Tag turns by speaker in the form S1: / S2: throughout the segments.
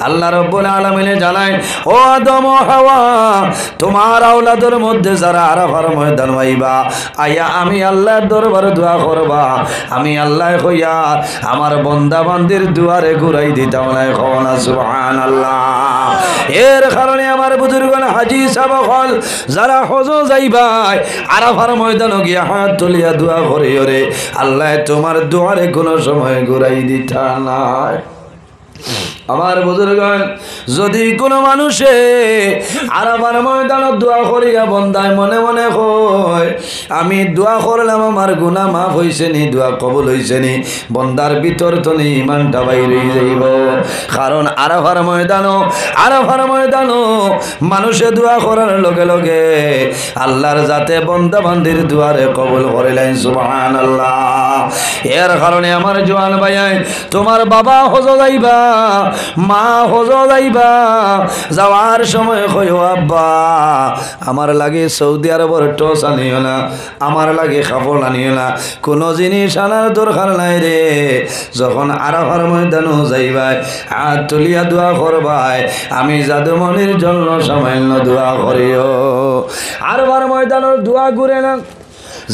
S1: আল্লাহ রাব্বুল আলামিন জানায় ও আদম ও হাওয়া তোমার আওলাদের মধ্যে যারা আরাফার ময়দান আইবা আয়া আমি আল্লাহর দরবারে দোয়া করবা আমি আল্লাহ কইয়া আমার বান্দা বান্দির দুয়ারে ঘুরাই দিতাম না কওনা সুবহানাল্লাহ এর কারণে আমার বুজুর্গগণ হাজী সাহেব হল যারা হজ যাইবা আরাফার ময়দানে গিয়া হাত তুলিয়া দোয়া করিও রে আল্লাহ তোমার দুয়ারে কোনো সময় ঘুরাই দিতা না আমার বুজুর্গগণ যদি কোনো মানুষে আরাফার ময়দানে দোয়া করিয়া বন্দায় মনে মনে কয় আমি দোয়া করলাম আমার গুনাহ মাফ হইছে নি দোয়া কবুল হইছে নি বন্দার ভিতর তো নি ইমানটা বাইরে যাইব কারণ আরাফার ময়দানও মানুষে দোয়া করার লগে লগে আল্লাহর জাতে বন্দা বান্দির দুয়ারে কবুল করিলেন সুবহানাল্লাহ এর কারণে আমার জওয়ান ভাই তোমার বাবা হজ যাইবা মা হজ যাইবা যাওয়ার সময় কইও আব্বা আমার লাগে সৌদি আরবের টস আনিও না আমার লাগে কাপড় আনিও না কোনো জিনিস আনার দরকার নাই রে যখন আরাফার ময়দানে যাইবাই হাত তুলিয়া দোয়া করবাই আমি জাদুমনির জন্য সামান্য দোয়া করিও আরাফার ময়দানের দোয়া ঘুরে না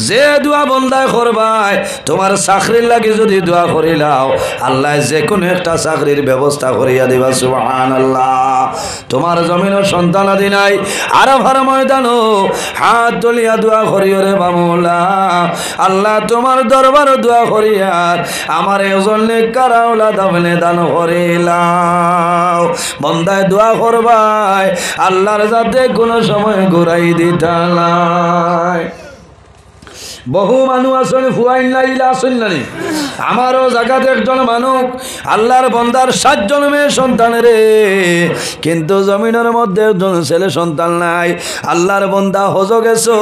S1: যে দোয়া বন্দায় করবাই তোমার চাকরির লাগে যদি দোয়া করিলাও আল্লাহ যে কোনো একটা চাকরির ব্যবস্থা করিয়া দিবা সুবহানাল্লাহ তোমার জমিনের সন্তান আদি নাই আরাফার ময়দানও হাত তুলিয়া দোয়া করিও রে বামুলা আল্লাহ তোমার দরবার দোয়া করিয়ার আমার এজন নেককার আওলাদ আপনি দান করিলাও বন্দায় দোয়া করবাই আল্লাহর যাতে কোনো সময় ঘুরাই দিতা নাই বহু মানুষ আসেন ফুয়াইন লাইলা আসেন না আমারও জায়গাতে একজন মানুষ আল্লাহর বন্দার 7 জন্মের সন্তান রে কিন্তু জমিনের মধ্যে একজন ছেলে সন্তান নাই আল্লাহর বন্দা হজ গেছে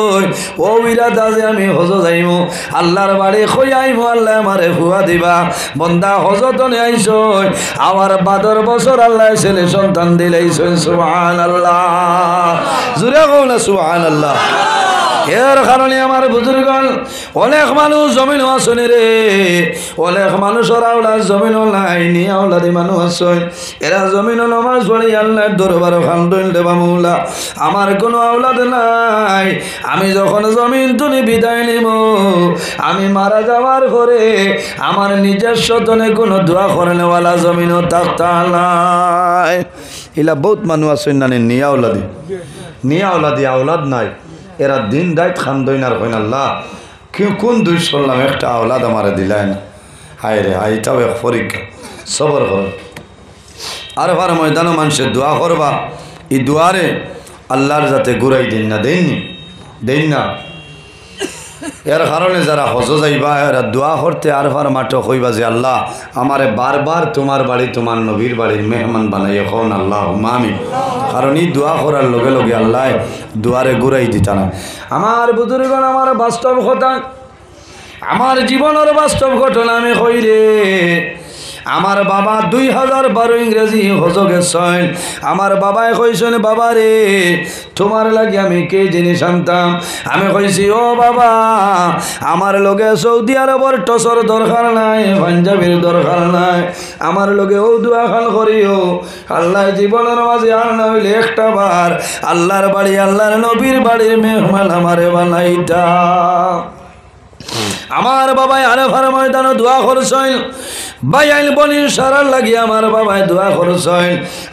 S1: ও বিরাট আজ আমি হজ যাইমু আল্লাহর বাড়ি কই আইমু আল্লাহ আমারে ফুয়া দিবা বন্দা হজ তো আইছ আমার 12 বছর আল্লাহ ছেলে সন্তান দিলাইছেন সুবহানাল্লাহ জুরে কও না সুবহানাল্লাহ এর কারণে আমার বুজুর্গগণ অনেক মানুষ জমিন আসনে রে অনেক মানুষের আওলাদ জমিন নাই নি আওলাদি মানুষ আসন এরা জমিন নামাজ পড়ি আল্লাহর দরবারে খান্দইল দেবা মৌলা আমার কোনো আওলাদ নাই আমি যখন জমিন তুলি বিদায় নিব আমি মারা যাওয়ার পরে আমার নিজস্ব তনে কোনো দোয়া করেনেওয়ালা জমিনও থাকতা নাই এলা বহুত মানুষ আসন না নি আওলাদি আওলাদ নাই এরা দিন রাত খান্দইন আর হইন আল্লাহ কোন দুই চললাম একটা আওলাদ আমারে দিলাই না হায় রে হায় এটাও এক পরীক্ষা সবর কর আরাফার ময়দানে মানুষের দোয়া করবা এই দোয়ারে আল্লাহর যাতে ঘুরাই দিন না দেন না এর কারণে যারা হজ যাইবা এরা দোয়া করতে আরাফার মাঠে কইবা যে আল্লাহ আমারে বারবার তোমার বাড়ি তোমার নবীর বাড়ির মেহমান বানাই এখন আল্লাহ আমিন কারণ এই দোয়া করার লগে লগে আল্লাহ দুয়ারে ঘুরাই দিতা না আমার বুজুর্গগণ আমার বাস্তব কথা আমার জীবনের বাস্তব ঘটনা আমি কই রে আমার বাবা 2012 ইংরেজি হজ গেছেন আমার বাবাই কইছেন বাবা রে তোমার লাগে আমি কে জিনিস আনতাম আমি কইছি ও বাবা আমার লগে সৌদি আরবের টসর দরকার নাই পাঞ্জাবির দরকার নাই আমার লগে ও দোয়া খান করিও আল্লাহ জীবনের মাঝে আর না হইলে একটা বার আল্লাহর বাড়ি আল্লাহর নবীর বাড়ির মেহমান আমারে বানাইতা আমার বাবাই আরাফার ময়দানে দোয়া করছেন বাইল বনি সারার লাগি আমার বাবাই দোয়া করছেন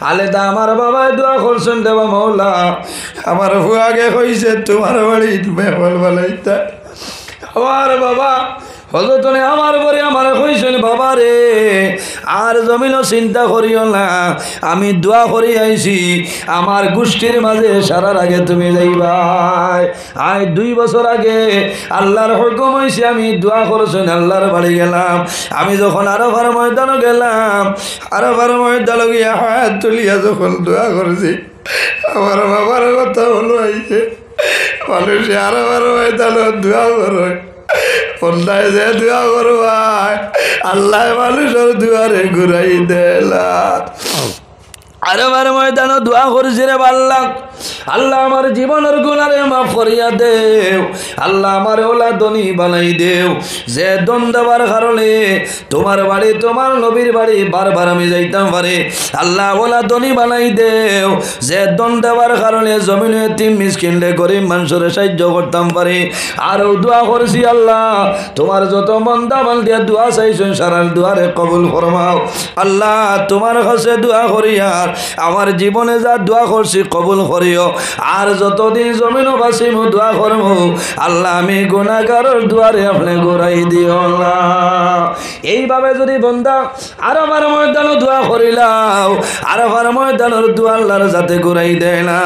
S1: আলেদা আমার বাবাই দোয়া করছেন দেবা মৌলা আমার ফুয়াকে কইছে তোমার বাড়ি মেহমান বানাইতা আমার বাবা হজরতনে আমার পরে আমার কইছেন বাবা রে আর জমিনও চিন্তা করিও না আমি দোয়া করি আইছি আমার গোষ্ঠীর মাঝে সারার আগে তুমি যাইবাই আই 2 বছর আগে আল্লাহর হুকুম হইছে আমি দোয়া করছেন আল্লাহর বাড়ি গেলাম আমি যখন আরাফার ময়দানে গেলাম আরাফার ময়দানে গিয়া হাত তুলিয়া যখন দোয়া করছি আমার বাবার কথা হলো আইছে মানুষে আরাফার ময়দানে দোয়া করে বন্দায় যে দোয়া করবাই আল্লাহ মানুষের দুয়ারে ঘুরাই দেলা আরাফার ময়দানে দোয়া করছি রে আল্লাহ আল্লাহ আমার জীবনের গুনারে মাফ করিয়া দেও আল্লাহ আমার ওলা ধনী বানাই দেও যে দন দেওয়ার কারণে তোমার বাড়ি তোমার নবীর বাড়ি বারবার আমি যাইতাম পারে আল্লাহ ওলা ধনী বানাই দেও যে দন দেওয়ার কারণে জমিনে তিন মিসকিনলে গরিব মানুষের সাহায্য করতাম পারে আরও দোয়া করছি আল্লাহ তোমার যত মন্দা বান্দিয়া দোয়া চাইছেন সারার দোয়ারে কবুল ফরমাও আল্লাহ তোমার কাছে দোয়া করি আর আমার জীবনে যা দোয়া করছি কবুল করিও আর যতদিন জমিন বাসিম দোয়া করবো আল্লাহ আমি গুনাহগারের দুয়ারে আপনি ঘুরাই দিও না এইভাবে যদি বন্দা আরফার ময়দানও দোয়া করিলাম আরফার ময়দানের দোয়া আল্লাহর যাতে ঘুরাই দেয় না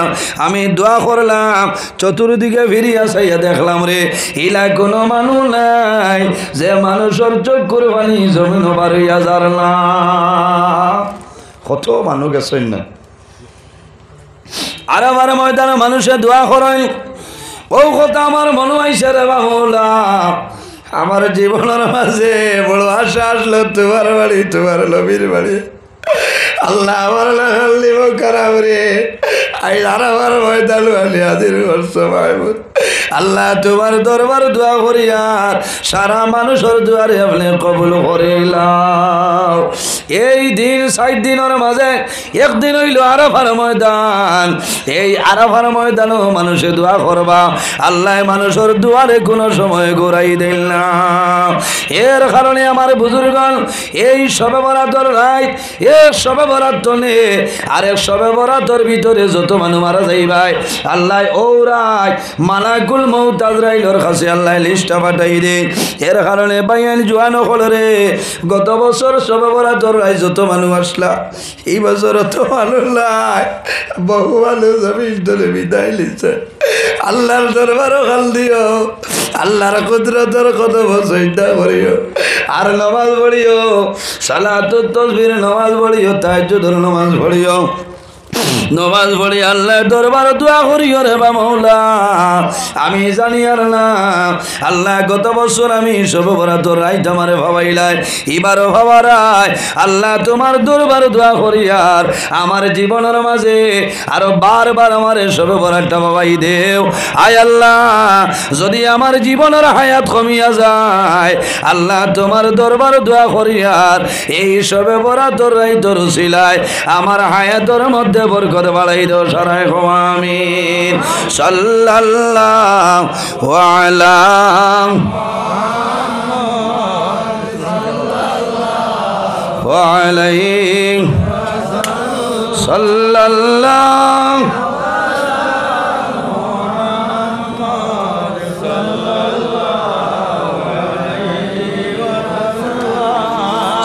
S1: আমি দোয়া করলাম চতুর্দিকে ফিরিয়া চাইয়া দেখলাম রে ইলা কোনো মানুষ নাই যে মানুষের চক্ষুর পানি জমিন বাড়িয়া যার না কত মানুষ গেছেন না আরফার ময়দানে মানুষে দোয়া করেন ও কথা আমার মনে হয়েছে রে বাবুলা আমার জীবনের মাঝে বড় আশা আসলো তোমার বাড়ি তোমার নবীর বাড়ি আল্লাহ আমার লিব খারাপ রে আমার ময়দান আলী হাজির করছো মাহমুদ আল্লাহ তোমার দরবার দোয়া করিয়ার সারা মানুষের দুয়ারে আপনি কবুল করিলাম এই দিন 6 দিনের মাঝে একদিন হইল আরাফার ময়দান এই আরাফার ময়দানও মানুষে দোয়া করবা আল্লাহ মানুষের দুয়ারে কোনো সময় ঘুরাই দিল না এর কারণে আমার বুজুর্গণ এই শবে বরাতর রাত এক শবে বরাত নে আরেক শবে বরাতর ভিতরে যত মানুষ মারা যাইবাই আল্লাহ ওরাই মালাকুল মউত আজরাইলের কাছে আল্লাহ লিস্টটা পাঠাই দে এর কারণে বাইয়ান জোয়ান হলরে গত বছর শবে বরাতর রাত যত মানুষ আসলা এই বছর তো মানুষ নাই বহু মানুষ জমিন ধরে বিদায় লিখছে আল্লাহর দরবারও খাল দিও আল্লাহর কুদরতের কত বসইটা করিও আর নামাজ পড়িও সালাতুত তাসবিহ নামাজ পড়িও তাহাজ্জুদের নামাজ পড়িও নমাজ পড়ি আল্লাহ দরবার দোয়া করিও রে বা মৌলা আমি জানি আর না আল্লাহ গত বছর আমি সব বরাতর রাইত আমারে ভাবাইলাই এবারও ভাবারাই আল্লাহ তোমার দরবার দোয়া করিয়ার আমার জীবনের মাঝে আরো বারবার আমারে সব বরাতটা ভাবাই দেও আয় আল্লাহ যদি আমার জীবনের হায়াত কমিয়া যায় আল্লাহ তোমার দরবার দোয়া করিয়ার এই সবে বরাতর রাইতর উসিলায় আমার হায়াতের মধ্যে বরকত বাড়াই দাও সারাই আমিন সাল্লাল্লাহু আলা ওয়া আলাইহি সাল্লাল্লাহু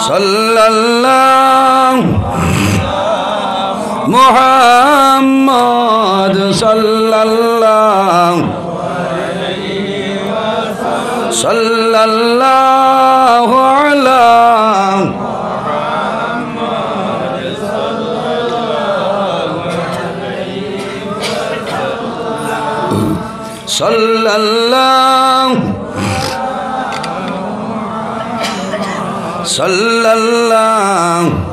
S1: সাল্লাল্লাহু মুহাম্মদ সাল্লাল্লাহু সাল্লাল্লাহু আলা সাল্লাল্লাহু সাল্লাল্লাহু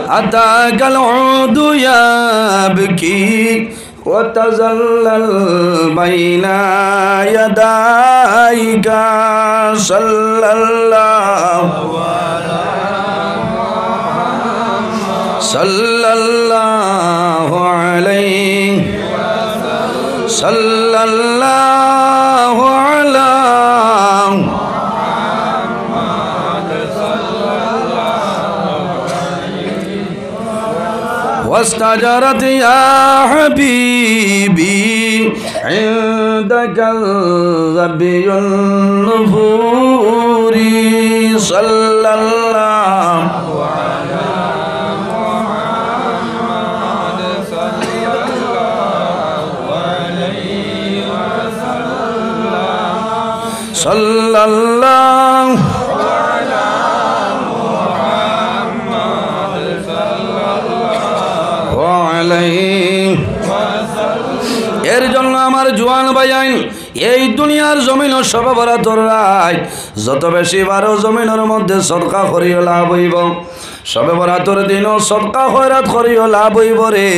S1: أتاك العود يبكي وتزلل بين يديك صلى الله صلى الله عليه صلى الله على واستجرت يا حبيبي عندك الظبي النفور صلى الله على محمد صلى الله عليه وسلم صلى الله এর জন্য আমার জোয়ান ভাইয়াইন এই দুনিয়ার জমিন সব বরাতর রায় যত বেশি বারো জমিনের মধ্যে সদকা করিও লাভ হইব সবে বরাতর দিনও সদকা খয়রাত করিও লাভ হইব রে।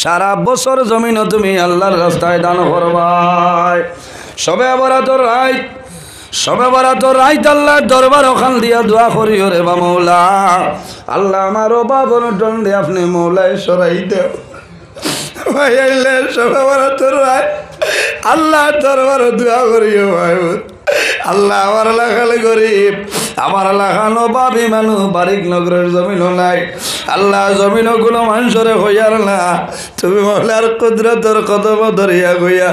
S1: সারা বছর জমিনও তুমি আল্লাহর রাস্তায় দান করবাই। সবে বরাতর রাত, সবে বরাতর রাত আল্লাহর দরবার ওখান দিয়া দোয়া করিও রে বা মৌলা, আল্লাহ আমার বাবর দণ্ডে আপনি মৌলায় সরাই দেও। ভাই আইলে সবে বরাতর রাত আল্লাহর দরবার দোয়া করিও ভাই। আল্লাহ আমার লাখালে গরিব, আমার লাখানো বাবি মানুষ বারিক নগরের জমিনও নাই। আল্লাহ জমিনও কোনো মানুষরে হইয়ার না, তুমি মহলার কুদরতর কদম ধরিয়া গইয়া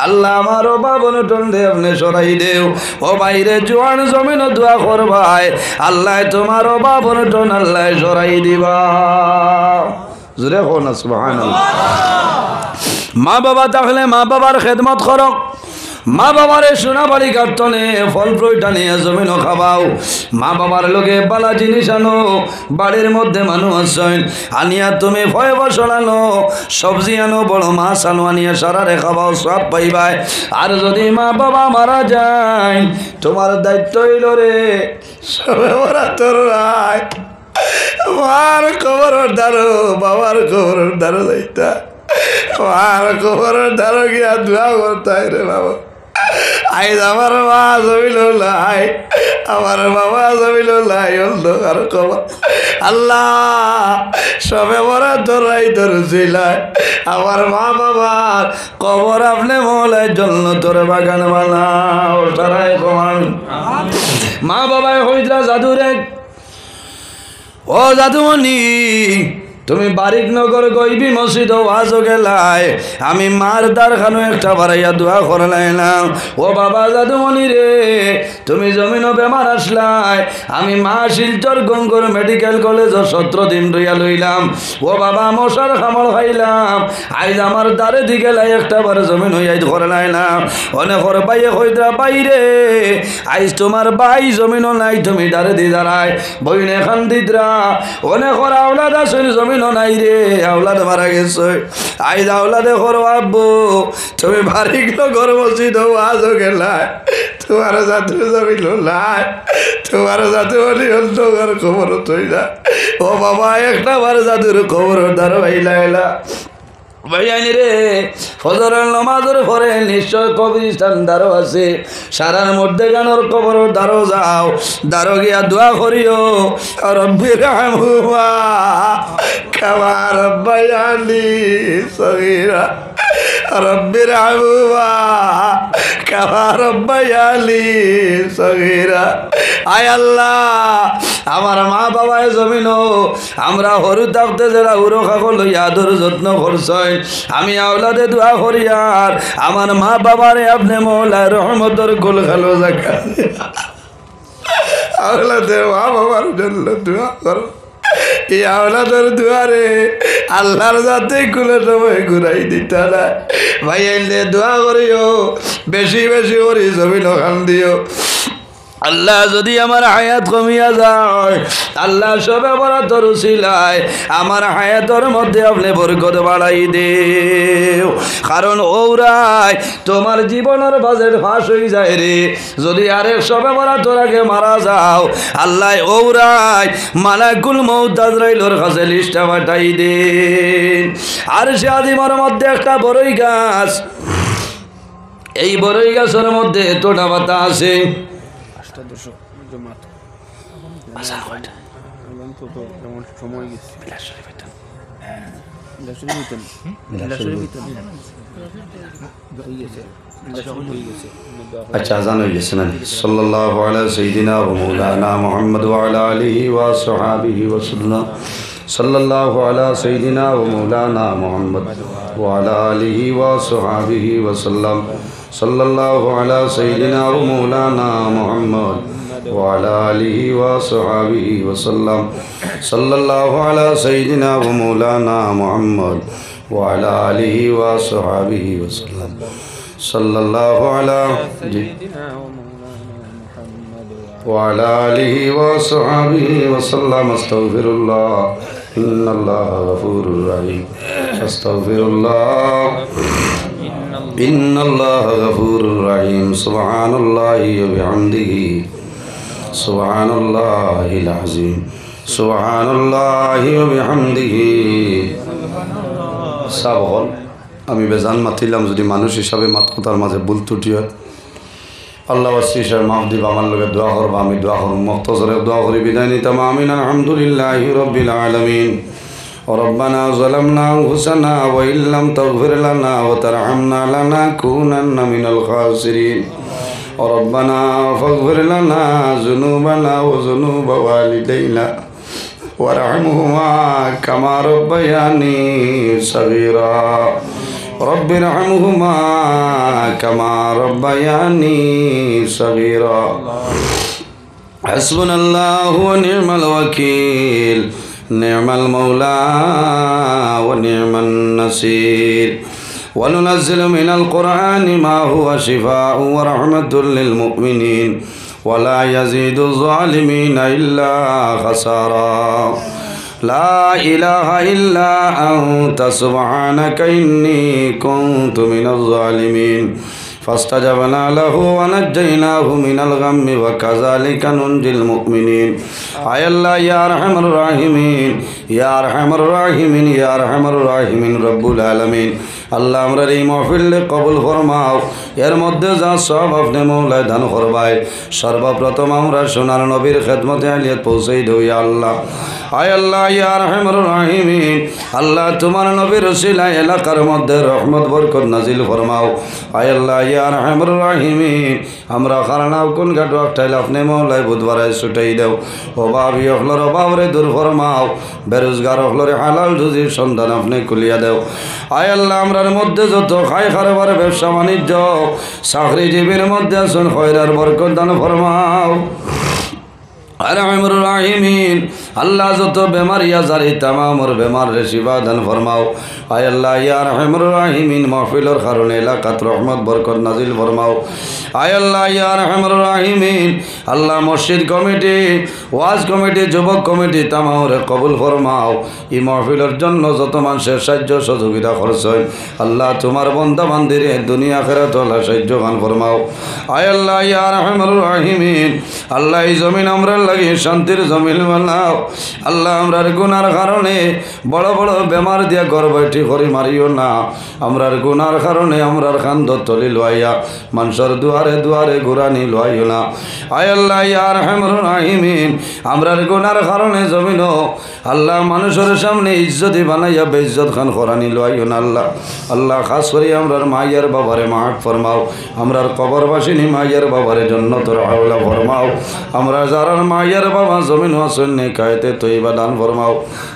S1: আল্লাহ আমারও বাবন টন্ডে আপনি সরাই দেও। ও বাইরে জোয়ান জমিনও দোয়া করবাই, আল্লাহ তোমারও বাবন টন আল্লাহ সরাই দিবা। জোরে হো না সুবহানাল্লাহ। মা বাবা থাকলে মা বাবার খেদমত করো। মা বাবারে সোনা বাড়ি কাটনে ফল ফ্রুট আনিয়া জমিনও খাবাও। মা বাবার লোকে বালা জিনিস আনো, বাড়ির মধ্যে মানুষ আছেন আনিয়া তুমি ভয় ফসল আনো, সবজি আনো, বড় মাছ আনো, আনিয়া সারারে খাবাও, সব পাইবাই। আর যদি মা বাবা মারা যায় তোমার দায়িত্ব হইল রে সবে বরাতর রাত মার খবর দারো, বাবার খবর দারো যাইতা, মার খবর দারো গিয়া দোয়া করতাই রে বাবা। আইজ আমার মা জমিল লাই, আমার বাবা জমিল লাই, অন্ধকার খবর আল্লাহ সবে বরাতর রাত ধরছিলাই। আমার মা বাবার কবর আপনি মৌলায় জন্য তোর বাগান বানাও সারাই কমান। মা বাবায় হইতরা জাদুরে, ও জাদুমণি তুমি বারিক নগর গইবি মসজিদ ওয়াজও গেলাই, আমি মার দ্বার খানো একটা বাড়াইয়া দোয়া করলাই না। ও বাবা জাদুমণি রে তুমি জমিনও বেমার আসলাই, আমি মা শিলচর গঙ্গর মেডিকেল কলেজ 17 দিন রইয়া লইলাম। ও বাবা মশার খামড় খাইলাম, আইজ আমার দ্বারে দিকে লাই একটা বার জমিন হইয়াই করলাই না। অনেক বাইয়ে কইতরা বাইরে আইজ তোমার বাই জমিনও নাই, তুমি দ্বারে দি দাঁড়ায় বইনে খান দিতরা। অনেক আওলাদ আসেন জমিন নাই রে, আওলাদ মারা গেছে। আইজ আওলাদে করো আব্বু তুমি ভারী ঘর মসজিদ আজও গেলাই, তোমার জাতু জমিল নাই, তোমার জাতু বলি অন্ধকার খবর তৈ না। ও বাবা একটা বার জাতুর খবর দ্বারা ভাইলা এলা ভাইয়ানি রে ফজরের নামাজের পরে নিশ্চয় কবরস্থান দ্বারও আছে, সারার মধ্যে গানোর কবর দ্বারও যাও, দ্বারও গিয়া দোয়া করিও রব্বির রহমহুমা কামা রাব্বায়ানি সগীরা, রব্বির রহমহুমা কামা রাব্বায়ানি সগীরা। আয় আল্লাহ আমার মা বাবায় জমিনও আমরা হরু থাকতে যারা উরো খাকো লইয়া আদর যত্ন করছই, আমি আওলাদে দোয়া করি আর আমার মা বাবারে আপনি মৌলার রহমতের গোল খালো জায়গা আওলাদে মা বাবার জন্য দোয়া করো। এই আওলাদের দুয়ারে আল্লাহর যাতে কোনো সময় ঘুরাই দিতে না। ভাই আইলে দোয়া করিও, বেশি বেশি করি জমিন খান দিও। আল্লাহ যদি আমার হায়াত কমিয়া যায়, আল্লাহ সবে বরাতর উসিলায় আমার হায়াতের মধ্যে আপনি বরকত বাড়াই দেও। কারণ ওরাই তোমার জীবনের বাজেট ফাঁস হয়ে যায় রে। যদি আরেক সবে বরাতর আগে মারা যাও, আল্লাহ ওরাই মালাকুল মউত আজরাইলের কাছে লিস্টটা পাঠাই দেন। আর সে আদিমার মধ্যে একটা বড়ই গাছ, এই বড়ই গাছের মধ্যে এতটা পাতা আছে। আচ্ছা আজান হয়ে গেছে না? সাল্লাল্লাহু আলা সাইয়্যিদিনা ওয়া মাওলানা মুহাম্মদ ওয়া আলা আলিহি ওয়া সাহবিহি ওয়া সাল্লাম। সাল্লাল্লাহু আলা সাইয়্যিদিনা ওয়া মাওলানা মুহাম্মদ ওয়া আলা আলিহি ওয়া সাহবিহি ওয়া সাল্লাম। সাল্লাল্লাহু আলা সাইয়্যিদিনা ওয়া মাওলানা মুহাম্মদ وعلى آله وصحبه وسلم. صلى الله على سيدنا ومولانا محمد وعلى آله وصحبه وسلم. صلى الله على سيدنا وعلى آله وصحبه وسلم. استغفر الله إن الله غفور رحيم. استغفر الله إن الله غفور رحيم. سبحان الله وبحمده سبحان الله العظيم. সুবহানাল্লাহি ওয়া বিহামদিহি। সব হল আমি বেজান মাতিলাম, যদি মানুষ হিসাবে মাত কথার মাঝে ভুল ত্রুটি হয় আল্লাহ ওয়াসিসার মাফ দিব। আমার লগে দোয়া করবা, আমি দোয়া করব, মুখতসরে দোয়া করি বিদায় নিতাম। আমিন। আলহামদুলিল্লাহি রাব্বিল আলামিন। ربنا ظلمنا أنفسنا وإن لم تغفر لنا وترحمنا لنكونن من الخاسرين. ربنا فاغفر لنا ذنوبنا وذنوب والدينا وارحمهما كما ربياني صغيرا. رب ارحمهما كما ربياني صغيرا. حسبنا الله ونعم الوكيل، نعم المولى ونعم النصير. وننزل من القرآن ما هو شفاء ورحمة للمؤمنين ولا يزيد الظالمين إلا خسارا. لا إله إلا أنت سبحانك إني كنت من الظالمين. فاستجبنا له ونجيناه من الغم وكذلك ننجي المؤمنين. آي الله يا أرحم الراحمين، يا أرحم الراحمين، يا أرحم الراحمين رب العالمين. আল্লাহ আমরা এই মাহফিলে কবুল ফরমাও, এর মধ্যে যা সব আপনি মৌলায় দান করবাই। সর্বপ্রথম আমরা সোনার নবীর খেদমতে আলিয়াত পৌঁছাই দেই। আল্লাহ আয় আল্লাহ ইয়া আরহামুর রাহিমিন, আল্লাহ তোমার নবীর ওসিলায় এলাকার মধ্যে রহমত বরকত নাজিল ফরমাও। আয় আল্লাহ ইয়া আরহামুর রাহিমিন, আমরা খারানাও কোন ঘাট ওয়াক্তাইল আপনি মৌলায় বুধবারে ছুটাই দেও। অভাবী অখলর অভাবরে দূর ফরমাও, বেরোজগার অখলরে হালাল রুজির সন্ধান আপনি খুলিয়া দেও। আয় আল্লাহ আমরার মধ্যে যত খাই খারবার ব্যবসা বাণিজ্য চাকরিজীবীর মধ্যে আসুন খয়রার বরকত দান ফরমাও। আরহামুর রাহিমিন, আল্লাহ যত বেমারি আজারি তামামর বেমার রে শিফা দান ফরমাও। আয় আল্লাহ ইয়া আরহামুর রাহিমিন, মাহফিলের কারণে এলাকাত রহমত বরকত নাজিল ফরমাও। আয় আল্লাহ ইয়া আরহামুর রাহিমিন, আল্লাহ মসজিদ কমিটি, ওয়াজ কমিটি, যুবক কমিটি তামামরে কবুল ফরমাও। এই মাহফিলের জন্য যত মানুষের সাহায্য সহযোগিতা খরচ হয় আল্লাহ তোমার বন্দা বান্দিরে দুনিয়া আখিরাত আল্লাহ সাহায্য গান ফরমাও। আয় আল্লাহ ইয়া আরহামুর রাহিমিন, আল্লাহ এই জমিন আমরা লাগে শান্তির জমিন বানাও। আল্লাহ আমরার গুনার কারণে বড় বড় বেমার দিয়া ঘর বৈঠি করি মারিও না। আমরার গুনার কারণে আমরার খান্দ তলি লইয়া মানুষের দুয়ারে দুয়ারে ঘুরানি লইও না। আয় আল্লাহ ইয়া আরহামুর রাহিমিন, আমরার গুনার কারণে জমিন আল্লাহ মানুষের সামনে ইজ্জতি বানাইয়া বেইজ্জত খান করানি লইও না। আল্লাহ আল্লাহ খাস করি আমরার মাইয়ার বাবারে মাফ ফরমাও। আমরার কবরবাসিনী মাইয়ার বাবারে জান্নাতুল আওলা ফরমাও। আমরা যারা মাইয়ার বাবা জমিন হাসন নেকায়েতে তৈবা দান ফরমাও।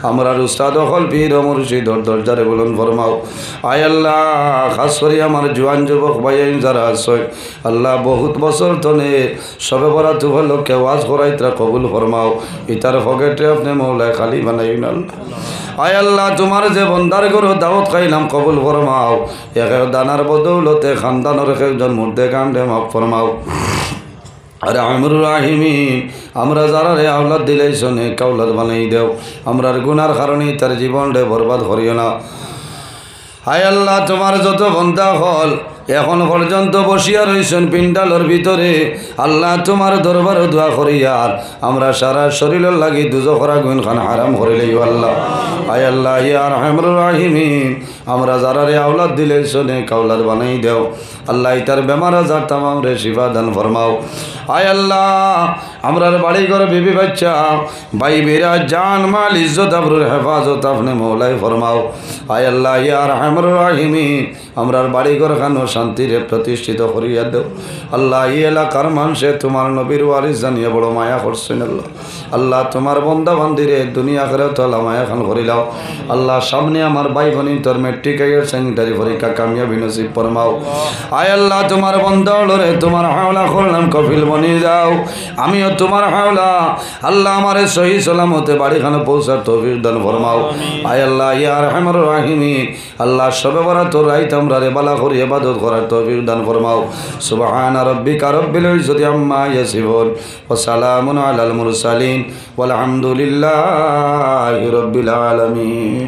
S1: আমরার উস্তাদ হল পীর মুর্শিদ দরজারে বলুন ফরমাও। আয় আল্লাহ খাস করি আমার জোয়ান যুবক ভাই যারা আছে আল্লাহ বহুত বছর তনে সবে বরাত উপলক্ষে ওয়াজ করাই তারা কবুল ফরমাও। ইতার পকেটে আপনি মৌলায় খালি বানাই না। আয় আল্লাহ তোমার যে বন্দার গরু দাওয়াত খাইলাম কবুল ফরমাও। এক দানার বদৌলতে খানদানের একজন মুর্দে কাণ্ডে মাফ ফরমাও। আরহামুর রাহিমিন, আমরা যারা রে আওলাদ দিলাই শোনে কাউলাদ বানাই দেও। আমরার গুনার কারণে তার জীবনটা বরবাদ করিও না। হায় আল্লাহ তোমার যত বন্ধা হল এখন পর্যন্ত বসিয়া রয়েছেন পিন্ডালের ভিতরে আল্লাহ তোমার দরবার দোয়া করিয়ার আমরা সারা শরীরের লাগি দুজখরা গুণ খান হারাম করিলেই আল্লাহ। আয় আল্লাহ ইয়া আরহামুর রাহিমিন, আমরা যারা রে আওলাদ দিলে শোনে কাউলাদ বানাই দেও। আল্লাহ তার বেমার আজার তামাম রে শিফা দান ফরমাও। আয় আল্লাহ আমরার বাড়ি ঘর বিবি বাচ্চা ভাই বেরা জান মাল ইজ্জত আবরুর হেফাজত আপনি মৌলাই ফরমাও। আয় আল্লাহ ইয়া আরহামুর রাহিমিন, আমরার বাড়ি ঘর খানো শান্তিরে প্রতিষ্ঠিত করিয়া দেও। আল্লাহ এই এলাকার মানুষে তোমার নবীর ওয়ারিস জানিয়ে বড় মায়া করছেন। আল্লাহ আল্লাহ তোমার বন্দা বান্দিরে দুনিয়া করে তোলা মায়া খান করিলাও। আল্লাহ সামনে আমার ভাই বোনি তোর মেট্রিকের সেকেন্ডারি পরীক্ষা কামিয়াবি নসিব ফরমাও। আয় আল্লাহ তোমার বন্দা হলরে তোমার হাওলা করলাম কফিল বনিয়ে যাও। আমিও তোমার হাওলা আল্লাহ আমারে সহি সালামতে বাড়িখানে পৌঁছার তৌফিক দান ফরমাও। আয় আল্লাহ ইয়া আরহামুর রাহিমিন, আল্লাহ সবে বরাত রাইত আমরা রে বালা করি ইবাদত করার তৌফিক দান ফরমাও। সুবহান রাব্বিকা রাব্বিল ইজ্জতি আম্মা ইয়াসিফুন ওয়া সালামুন আলাল মুরসালিন ওয়াল হামদুলিল্লাহি রাব্বিল আলামিন।